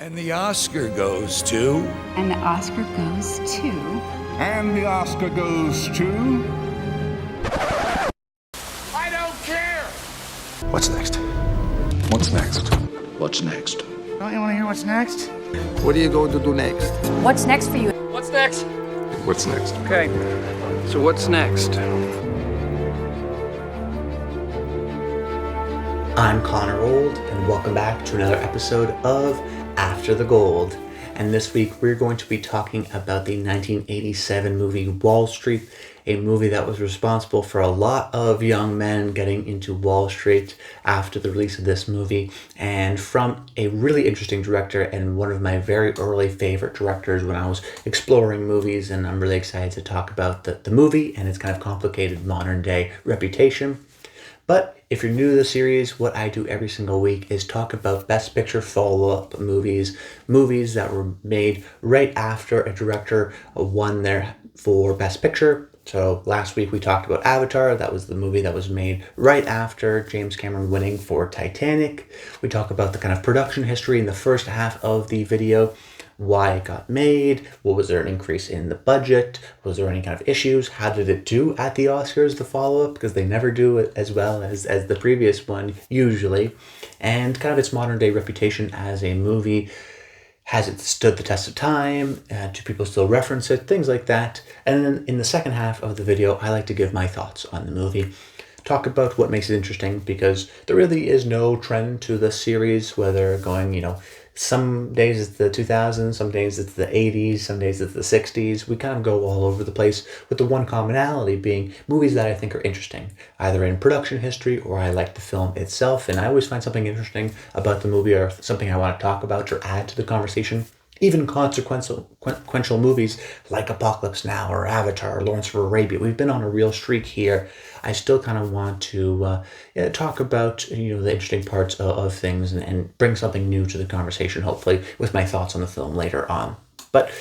And the Oscar goes to... And the Oscar goes to... And the Oscar goes to... I don't care! What's next? What's next? What's next? Don't you want to hear what's next? What are you going to do next? What's next for you? What's next? What's next? Okay, so what's next? I'm Connor Old, and welcome back to another episode of After the Gold. And this week we're going to be talking about the 1987 movie Wall Street, a movie that was responsible for a lot of young men getting into Wall Street after the release of this movie, and from a really interesting director and one of my very early favorite directors when I was exploring movies, and I'm really excited to talk about the movie and its kind of complicated modern day reputation. But if you're new to the series, what I do every single week is talk about Best Picture follow-up movies that were made right after a director won there for Best Picture. So last week we talked about Avatar. That was the movie that was made right after James Cameron winning for Titanic. We talk about the kind of production history in the first half of the video, why it got made, was there an increase in the budget, was there any kind of issues, how did it do at the Oscars, the follow-up, because they never do it as well as the previous one usually, and kind of its modern day reputation as a movie. Has it stood the test of time? Do people still reference it? Things like that. And then in the second half of the video, I like to give my thoughts on the movie. Talk about what makes it interesting, because there really is no trend to the series, whether going, some days it's the 2000s, some days it's the 80s, some days it's the 60s. We kind of go all over the place, with the one commonality being movies that I think are interesting, either in production history or I like the film itself. And I always find something interesting about the movie or something I want to talk about or add to the conversation. Even consequential movies like Apocalypse Now or Avatar or Lawrence of Arabia. We've been on a real streak here. I still kind of want to talk about the interesting parts of things and bring something new to the conversation, hopefully, with my thoughts on the film later on. But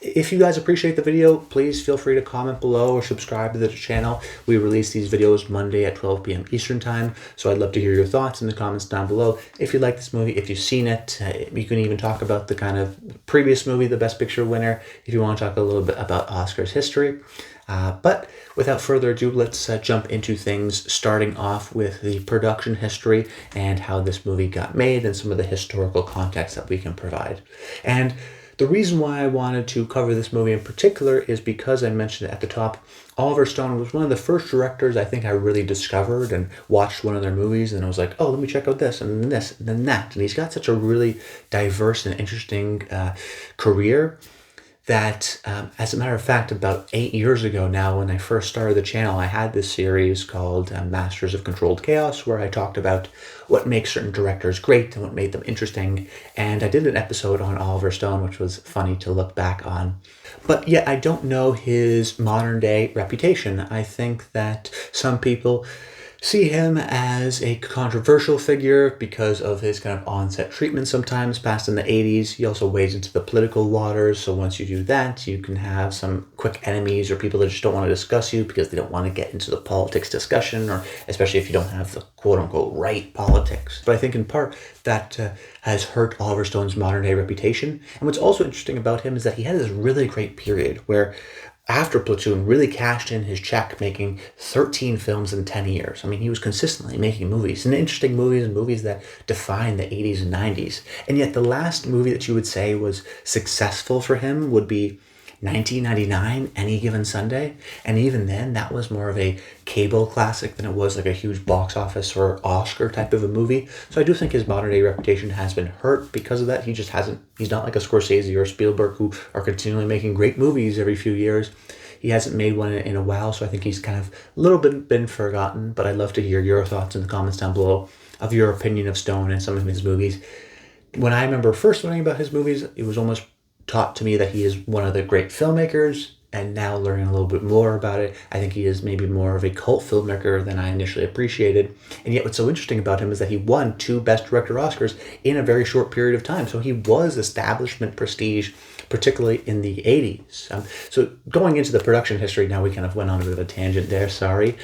if you guys appreciate the video, please feel free to comment below or subscribe to the channel. We release these videos Monday at 12 p.m. Eastern Time, so I'd love to hear your thoughts in the comments down below. If you like this movie, if you've seen it, you can even talk about the kind of previous movie, the Best Picture winner, if you want to talk a little bit about Oscars history. But without further ado, let's jump into things, starting off with the production history and how this movie got made and some of the historical context that we can provide. And the reason why I wanted to cover this movie in particular is because I mentioned it at the top. Oliver Stone was one of the first directors I think I really discovered and watched one of their movies, and I was like, oh, let me check out this and then this and then that. And he's got such a really diverse and interesting career that, as a matter of fact, about 8 years ago now, when I first started the channel, I had this series called Masters of Controlled Chaos, where I talked about what makes certain directors great and what made them interesting. And I did an episode on Oliver Stone, which was funny to look back on. But yet I don't know his modern day reputation. I think that some people see him as a controversial figure because of his kind of on-set treatment sometimes past in the 80s. He also wades into the political waters, so once you do that, you can have some quick enemies or people that just don't want to discuss you because they don't want to get into the politics discussion, or especially if you don't have the quote-unquote right politics. But I think in part that has hurt Oliver Stone's modern-day reputation. And what's also interesting about him is that he had this really great period where after Platoon really cashed in his check, making 13 films in 10 years. I mean, he was consistently making movies, and interesting movies, and movies that defined the 80s and 90s. And yet the last movie that you would say was successful for him would be 1999, Any Given Sunday. And even then, that was more of a cable classic than it was like a huge box office or Oscar type of a movie. So I do think his modern day reputation has been hurt because of that. He's not like a Scorsese or Spielberg, who are continually making great movies every few years. He hasn't made one in a while, so I think he's kind of a little bit been forgotten. But I'd love to hear your thoughts in the comments down below of your opinion of Stone and some of his movies. When I remember first learning about his movies, it was almost taught to me that he is one of the great filmmakers, and now learning a little bit more about it, I think he is maybe more of a cult filmmaker than I initially appreciated. And yet what's so interesting about him is that he won 2 Best Director Oscars in a very short period of time. So he was establishment prestige, particularly in the 80s. So going into the production history, now we kind of went on a bit of a tangent there, sorry.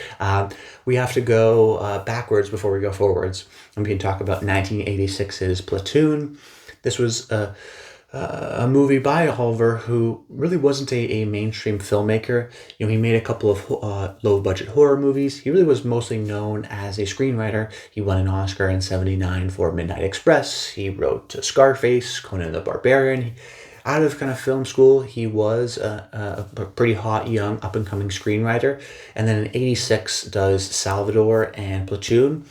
We have to go backwards before we go forwards. And we can talk about 1986's Platoon, This was a movie by Oliver who really wasn't a mainstream filmmaker. You know, he made a couple of low-budget horror movies. He really was mostly known as a screenwriter. He won an Oscar in '79 for Midnight Express. He wrote Scarface, Conan the Barbarian. Out of kind of film school, he was a pretty hot, young, up-and-coming screenwriter. And then in '86 does Salvador and Platoon.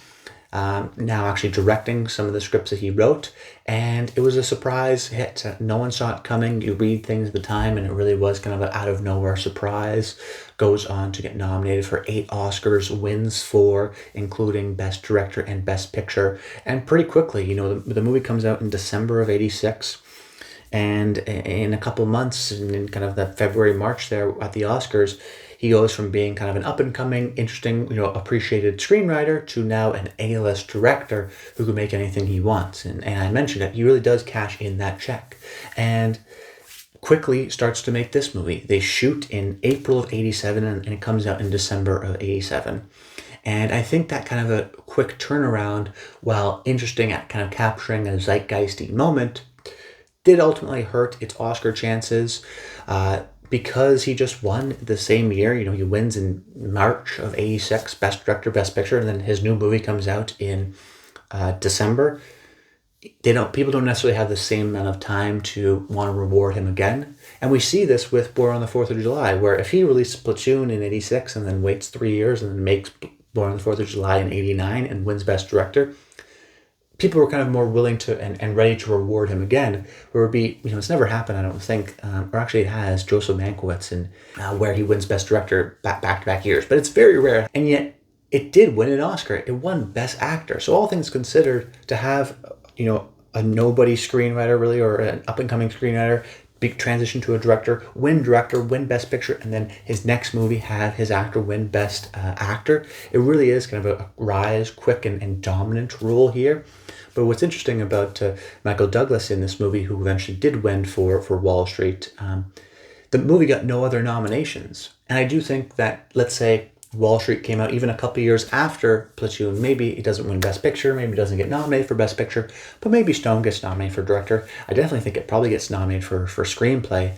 Now actually directing some of the scripts that he wrote, and it was a surprise hit. No one saw it coming. You read things at the time, and it really was kind of an out of nowhere surprise. Goes on to get nominated for 8 Oscars, wins 4, including Best Director and Best Picture. And pretty quickly, you know, the movie comes out in December of '86. And in a couple months, in kind of the February, March there at the Oscars, he goes from being kind of an up-and-coming, interesting, you know, appreciated screenwriter to now an A-list director who can make anything he wants. And I mentioned that he really does cash in that check. And quickly starts to make this movie. They shoot in April of '87, and it comes out in December of '87. And I think that kind of a quick turnaround, while interesting at kind of capturing a zeitgeisty moment, did ultimately hurt its Oscar chances because he just won the same year. You know, he wins in March of '86, Best Director, Best Picture, and then his new movie comes out in December. People don't necessarily have the same amount of time to want to reward him again. And we see this with Born on the 4th of July, where if he released Platoon in '86 and then waits 3 years and then makes Born on the 4th of July in '89 and wins Best Director, people were kind of more willing to and ready to reward him again. Where it would be, you know, it's never happened, I don't think, or actually it has, Joseph Mankiewicz, in where he wins Best Director back-to-back years. But it's very rare, and yet it did win an Oscar. It won Best Actor. So all things considered, to have, you know, a nobody screenwriter really, or an up-and-coming screenwriter, big transition to a director, win Best Picture, and then his next movie have his actor win Best Actor. It really is kind of a rise, quick and dominant rule here. But what's interesting about Michael Douglas in this movie, who eventually did win for Wall Street, the movie got no other nominations. And I do think that, let's say, Wall Street came out even a couple years after Platoon, maybe it doesn't win Best Picture, maybe it doesn't get nominated for Best Picture, but maybe Stone gets nominated for Director. I definitely think it probably gets nominated for Screenplay,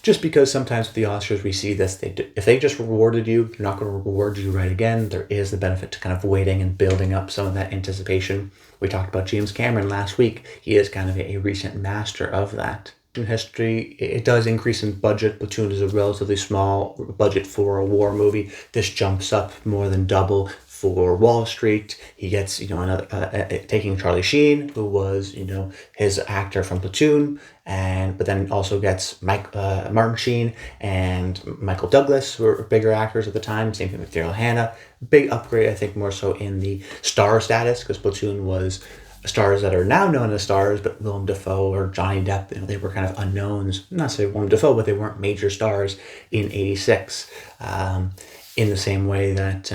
just because sometimes with the Oscars we see this, if they just rewarded you, they're not going to reward you right again. There is the benefit to kind of waiting and building up some of that anticipation. We talked about James Cameron last week. He is kind of a recent master of that. In history, it does increase in budget. Platoon is a relatively small budget for a war movie. This jumps up more than double for Wall Street. He gets, you know, another taking Charlie Sheen, who was, you know, his actor from Platoon, but then also gets Martin Sheen and Michael Douglas, who were bigger actors at the time. Same thing with Daryl Hannah. Big upgrade, I think, more so in the star status, because Platoon was stars that are now known as stars, but Willem Dafoe or Johnny Depp, you know, they were kind of unknowns. Not say Willem Dafoe, but they weren't major stars in '86. In the same way that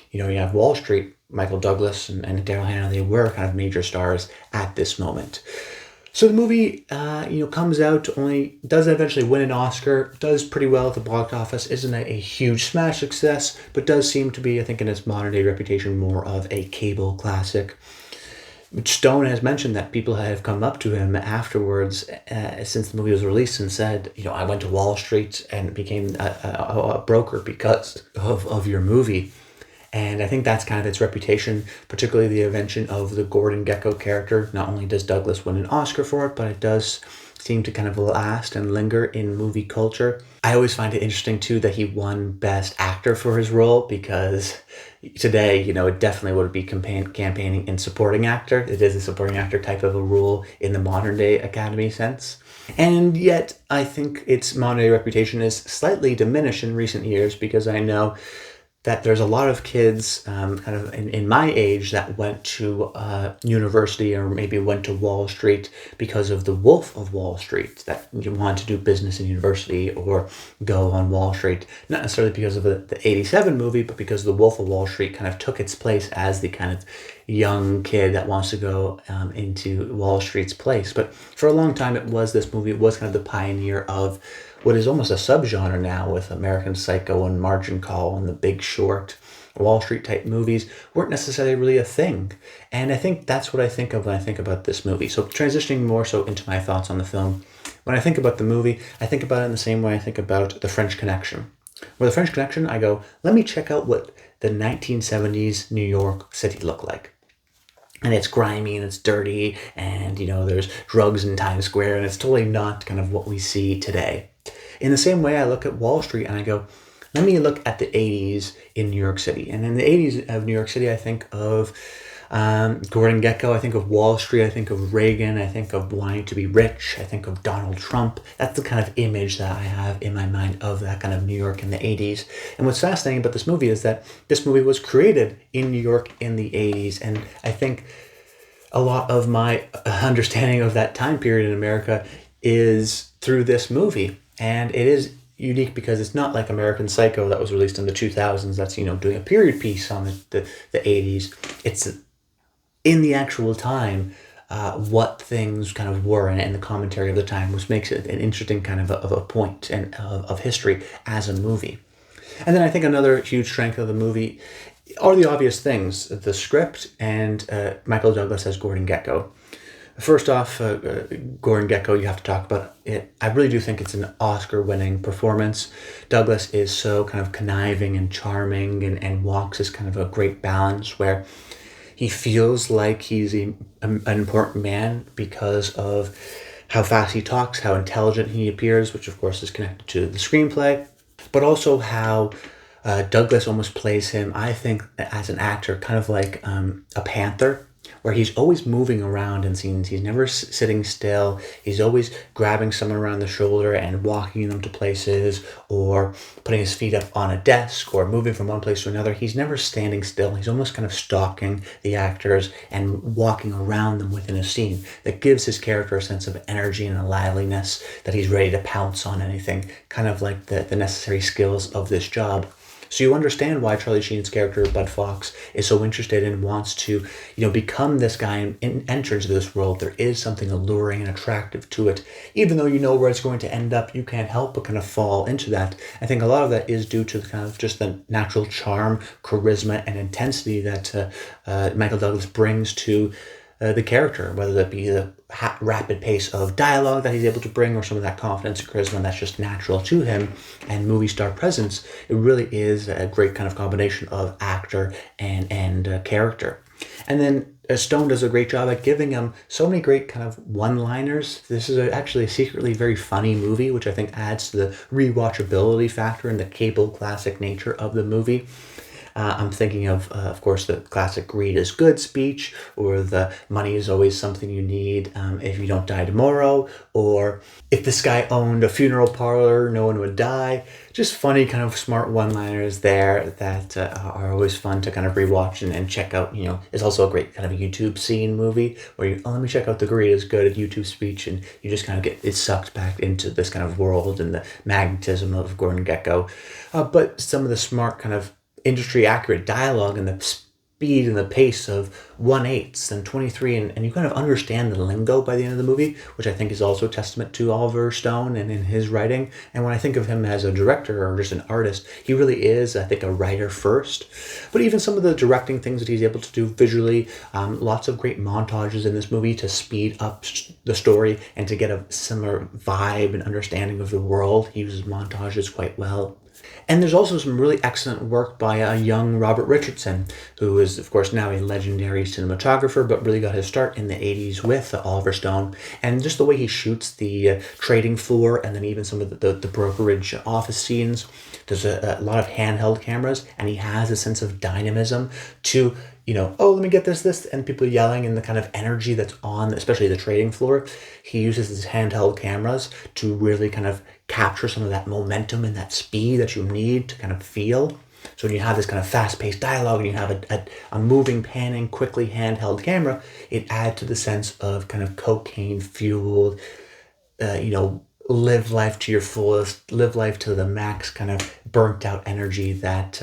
you know, you have Wall Street, Michael Douglas and Daryl Hannah, they were kind of major stars at this moment. So the movie, you know, comes out, does eventually win an Oscar, does pretty well at the box office, isn't a huge smash success, but does seem to be, I think, in its modern day reputation, more of a cable classic. Stone has mentioned that people have come up to him afterwards, since the movie was released, and said, you know, I went to Wall Street and became a broker because of your movie. And I think that's kind of its reputation, particularly the invention of the Gordon Gekko character. Not only does Douglas win an Oscar for it, but it does seem to kind of last and linger in movie culture. I always find it interesting, too, that he won Best Actor for his role, because today, you know, it definitely would be campaigning in supporting actor. It is a supporting actor type of a role in the modern day Academy sense. And yet, I think its modern day reputation is slightly diminished in recent years, because I know that there's a lot of kids kind of in my age that went to university or maybe went to Wall Street because of The Wolf of Wall Street, that you wanted to do business in university or go on Wall Street. Not necessarily because of the '87 movie, but because The Wolf of Wall Street kind of took its place as the kind of young kid that wants to go into Wall Street's place. But for a long time, this movie was kind of the pioneer of what is almost a subgenre now, with American Psycho and Margin Call and The Big Short. Wall Street type movies weren't necessarily really a thing. And I think that's what I think of when I think about this movie. So transitioning more so into my thoughts on the film, when I think about the movie, I think about it in the same way I think about The French Connection. With The French Connection, I go, let me check out what the 1970s New York City looked like. And it's grimy and it's dirty and, there's drugs in Times Square and it's totally not kind of what we see today. In the same way, I look at Wall Street and I go, let me look at the 80s in New York City. And in the 80s of New York City, I think of Gordon Gekko, I think of Wall Street, I think of Reagan, I think of wanting to be rich, I think of Donald Trump. That's the kind of image that I have in my mind of that kind of New York in the 80s. And what's fascinating about this movie is that this movie was created in New York in the 80s. And I think a lot of my understanding of that time period in America is through this movie. And it is unique because it's not like American Psycho that was released in the 2000s that's, doing a period piece on the 80s. It's in the actual time what things kind of were and the commentary of the time, which makes it an interesting kind of a point and of history as a movie. And then I think another huge strength of the movie are the obvious things, the script and Michael Douglas as Gordon Gekko. First off, Gordon Gekko, you have to talk about it. I really do think it's an Oscar-winning performance. Douglas is so kind of conniving and charming and walks as kind of a great balance where he feels like he's an important man because of how fast he talks, how intelligent he appears, which of course is connected to the screenplay, but also how Douglas almost plays him, I think, as an actor, kind of like a panther, where he's always moving around in scenes. He's never sitting still. He's always grabbing someone around the shoulder and walking them to places or putting his feet up on a desk or moving from one place to another. He's never standing still. He's almost kind of stalking the actors and walking around them within a scene. That gives his character a sense of energy and a liveliness, that he's ready to pounce on anything, kind of like the necessary skills of this job. So you understand why Charlie Sheen's character, Bud Fox, is so interested and wants to, become this guy and enter into this world. There is something alluring and attractive to it. Even though you know where it's going to end up, you can't help but kind of fall into that. I think a lot of that is due to kind of just the natural charm, charisma, and intensity that Michael Douglas brings to the character, whether that be the rapid pace of dialogue that he's able to bring or some of that confidence and charisma that's just natural to him and movie star presence. It really is a great kind of combination of actor and character. And then Stone does a great job at giving him so many great kind of one-liners. This is actually a secretly very funny movie, which I think adds to the rewatchability factor and the cable classic nature of the movie. I'm thinking of course, the classic greed is good speech, or the money is always something you need if you don't die tomorrow, or if this guy owned a funeral parlor, no one would die. Just funny kind of smart one-liners there that are always fun to kind of rewatch and check out. It's also a great kind of YouTube scene movie where let me check out the greed is good at YouTube speech, and you just kind of get it sucked back into this kind of world and the magnetism of Gordon Gekko. But some of the smart kind of industry accurate dialogue and the speed and the pace of 1/8 and 23, and you kind of understand the lingo by the end of the movie, which I think is also a testament to Oliver Stone and in his writing. And when I think of him as a director or just an artist, he really is, I think, a writer first. But even some of the directing things that he's able to do visually, lots of great montages in this movie to speed up the story and to get a similar vibe and understanding of the world. He uses montages quite well. And there's also some really excellent work by a young Robert Richardson, who is, of course, now a legendary cinematographer, but really got his start in the 80s with Oliver Stone. And just the way he shoots the trading floor and then even some of the brokerage office scenes. There's a lot of handheld cameras, and he has a sense of dynamism to, let me get this, and people yelling and the kind of energy that's on, especially the trading floor. He uses his handheld cameras to really kind of capture some of that momentum and that speed that you need to kind of feel. So when you have this kind of fast-paced dialogue and you have a moving, panning, quickly handheld camera, it adds to the sense of kind of cocaine-fueled, live life to your fullest, live life to the max kind of burnt-out energy that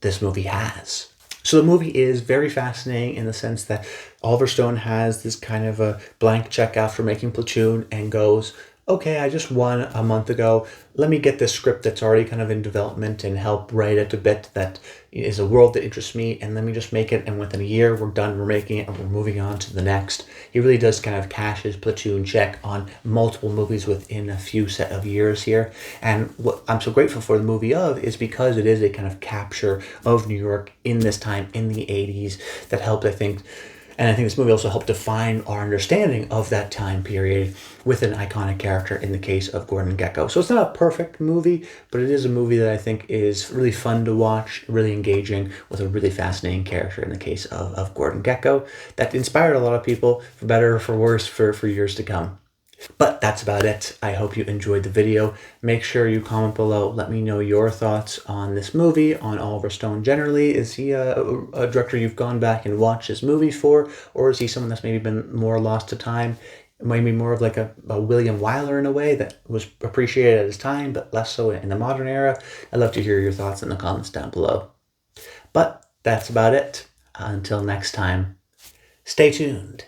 this movie has. So the movie is very fascinating in the sense that Oliver Stone has this kind of a blank check after making Platoon and goes, okay, I just won a month ago. Let me get this script that's already kind of in development and help write it a bit that is a world that interests me, and let me just make it. And within a year, we're done, we're making it, and we're moving on to the next. He really does kind of cash his Platoon check on multiple movies within a few set of years here. And what I'm so grateful for the movie of is because it is a kind of capture of New York in this time in the 80s that helped, I think. And I think this movie also helped define our understanding of that time period with an iconic character in the case of Gordon Gekko. So it's not a perfect movie, but it is a movie that I think is really fun to watch, really engaging, with a really fascinating character in the case of Gordon Gekko that inspired a lot of people, for better or for worse, for years to come. But that's about it. I hope you enjoyed the video. Make sure you comment below. Let me know your thoughts on this movie, on Oliver Stone generally. Is he a director you've gone back and watched his movies for? Or is he someone that's maybe been more lost to time? Maybe more of like a William Wyler in a way that was appreciated at his time, but less so in the modern era? I'd love to hear your thoughts in the comments down below. But that's about it. Until next time, stay tuned.